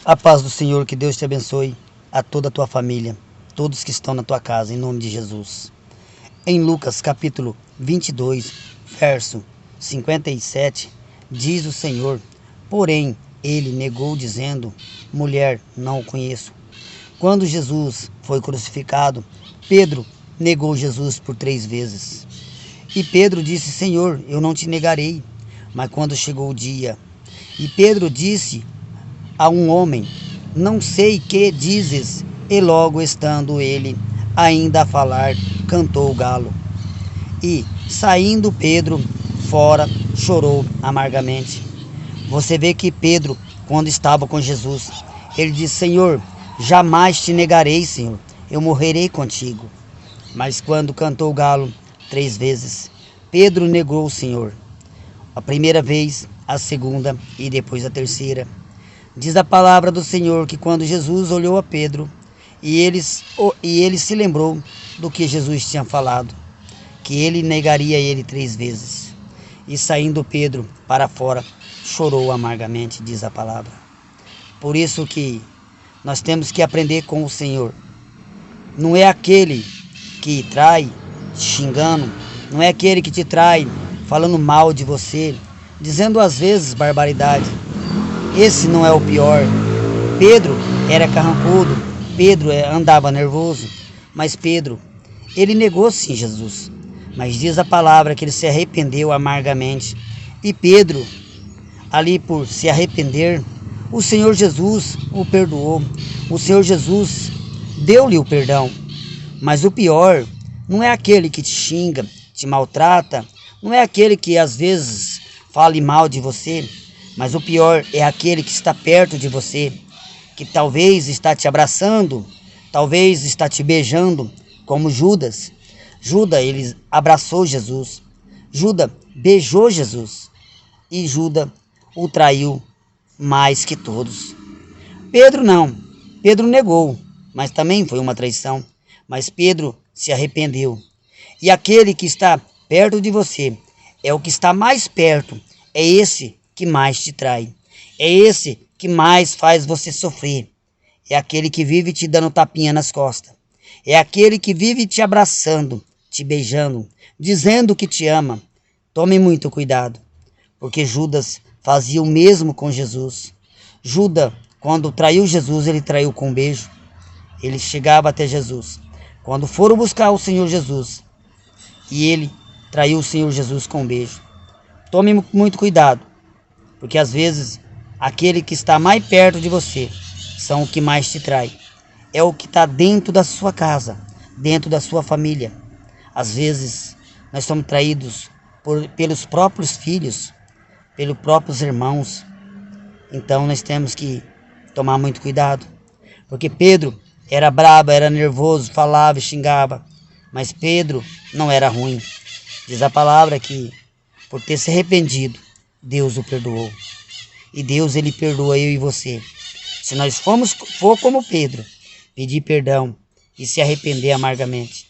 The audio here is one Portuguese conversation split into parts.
A paz do Senhor, que Deus te abençoe, a toda a tua família, todos que estão na tua casa, em nome de Jesus. Em Lucas capítulo 22, verso 57, diz o Senhor: porém, ele negou dizendo: mulher, não o conheço. Quando Jesus foi crucificado, Pedro negou Jesus por 3 vezes. E Pedro disse: Senhor, eu não te negarei. Mas quando chegou o dia, e Pedro disse a um homem: não sei que dizes. E logo estando ele ainda a falar, cantou o galo. E saindo Pedro fora, chorou amargamente. Você vê que Pedro, quando estava com Jesus, ele disse: Senhor, jamais te negarei, Senhor, eu morrerei contigo. Mas quando cantou o galo 3 vezes, Pedro negou o Senhor. A primeira vez, a segunda e depois a terceira. Diz a palavra do Senhor que quando Jesus olhou a Pedro, e ele se lembrou do que Jesus tinha falado, que ele negaria ele 3 vezes. E saindo Pedro para fora, chorou amargamente, diz a palavra. Por isso que nós temos que aprender com o Senhor. Não é aquele que trai xingando, não é aquele que te trai falando mal de você, dizendo às vezes barbaridade. Esse não é o pior. Pedro era carrancudo, Pedro andava nervoso, mas Pedro, ele negou sim Jesus. Mas diz a palavra que ele se arrependeu amargamente. E Pedro, ali por se arrepender, o Senhor Jesus o perdoou. O Senhor Jesus deu-lhe o perdão. Mas o pior não é aquele que te xinga, te maltrata, não é aquele que às vezes fale mal de você, mas o pior é aquele que está perto de você, que talvez está te abraçando, talvez está te beijando, como Judas. Judas, ele abraçou Jesus. Judas beijou Jesus. E Judas o traiu mais que todos. Pedro não. Pedro negou, mas também foi uma traição. Mas Pedro se arrependeu. E aquele que está perto de você é o que está mais perto. É esse que mais te trai. É esse que mais faz você sofrer. É aquele que vive te dando tapinha nas costas. É aquele que vive te abraçando, te beijando, dizendo que te ama. Tome muito cuidado, porque Judas fazia o mesmo com Jesus. Judas, quando traiu Jesus, ele traiu com um beijo. Ele chegava até Jesus. Quando foram buscar o Senhor Jesus, e ele traiu o Senhor Jesus com um beijo. Tome muito cuidado, porque às vezes aquele que está mais perto de você são o que mais te trai. É o que está dentro da sua casa, dentro da sua família. Às vezes nós somos traídos pelos próprios filhos, pelos próprios irmãos. Então nós temos que tomar muito cuidado, porque Pedro era brabo, era nervoso, falava e xingava, mas Pedro não era ruim. Diz a palavra que por ter se arrependido, Deus o perdoou. E Deus, ele perdoa eu e você. Se nós for como Pedro, pedir perdão e se arrepender amargamente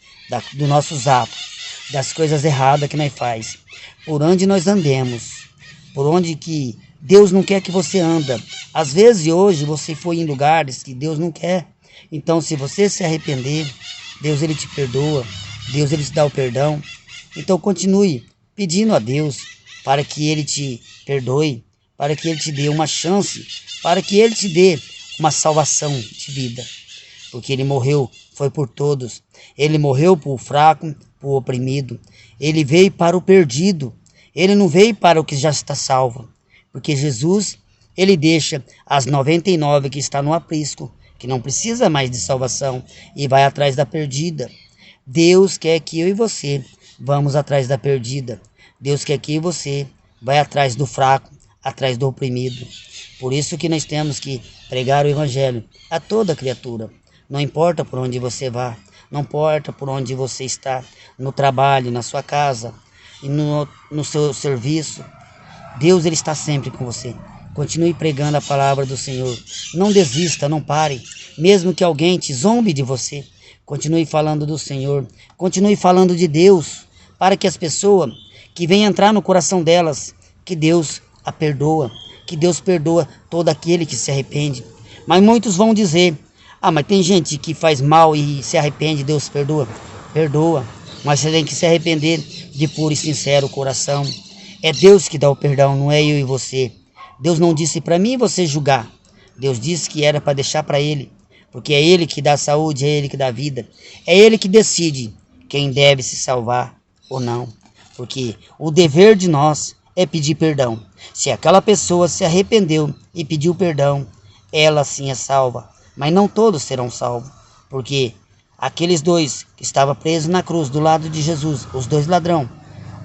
dos nossos atos, das coisas erradas que nós faz, por onde nós andemos, por onde que Deus não quer que você anda. Às vezes hoje você foi em lugares que Deus não quer. Então se você se arrepender, Deus ele te perdoa, Deus ele te dá o perdão. Então continue pedindo a Deus para que ele te perdoe, para que ele te dê uma chance, para que ele te dê uma salvação de vida. Porque ele morreu, foi por todos. Ele morreu por fraco, por oprimido. Ele veio para o perdido. Ele não veio para o que já está salvo. Porque Jesus, ele deixa as 99 que está no aprisco, que não precisa mais de salvação, e vai atrás da perdida. Deus quer que eu e você vamos atrás da perdida. Deus quer que eu e você vai atrás do fraco, atrás do oprimido. Por isso que nós temos que pregar o evangelho a toda criatura. Não importa por onde você vá, não importa por onde você está, no trabalho, na sua casa, e no seu serviço. Deus ele está sempre com você. Continue pregando a palavra do Senhor. Não desista, não pare. Mesmo que alguém te zombe de você, continue falando do Senhor. Continue falando de Deus, para que as pessoas que venham entrar no coração delas, que Deus a perdoa, que Deus perdoa todo aquele que se arrepende. Mas muitos vão dizer: ah, mas tem gente que faz mal e se arrepende, Deus perdoa. Perdoa, mas você tem que se arrepender de puro e sincero coração. É Deus que dá o perdão, não é eu e você. Deus não disse para mim e você julgar. Deus disse que era para deixar para Ele, porque é Ele que dá saúde, é Ele que dá vida. É Ele que decide quem deve se salvar ou não. Porque o dever de nós é pedir perdão. Se aquela pessoa se arrependeu e pediu perdão, ela sim é salva. Mas não todos serão salvos, porque aqueles dois que estavam presos na cruz do lado de Jesus, os dois ladrões,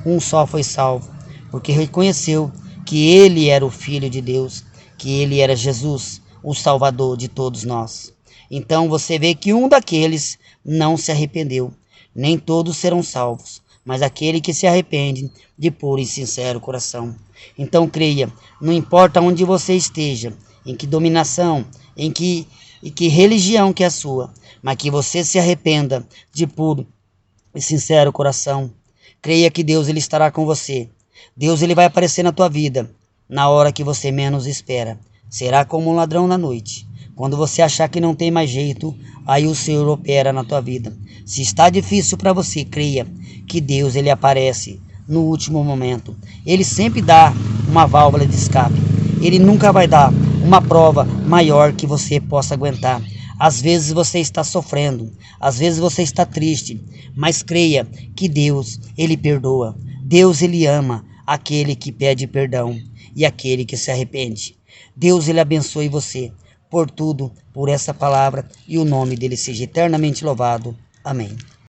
um só foi salvo, porque reconheceu que ele era o Filho de Deus, que ele era Jesus, o Salvador de todos nós. Então você vê que um daqueles não se arrependeu. Nem todos serão salvos, mas aquele que se arrepende de puro e sincero coração. Então creia, não importa onde você esteja, em que dominação, em que religião que é a sua, mas que você se arrependa de puro e sincero coração. Creia que Deus ele estará com você. Deus ele vai aparecer na tua vida na hora que você menos espera. Será como um ladrão na noite. Quando você achar que não tem mais jeito, aí o Senhor opera na tua vida. Se está difícil para você, creia que Deus ele aparece no último momento. Ele sempre dá uma válvula de escape. Ele nunca vai dar uma prova maior que você possa aguentar. Às vezes você está sofrendo, às vezes você está triste, mas creia que Deus, ele perdoa. Deus, ele ama aquele que pede perdão e aquele que se arrepende. Deus, ele abençoe você por tudo, por essa palavra, e o nome dele seja eternamente louvado. Amém.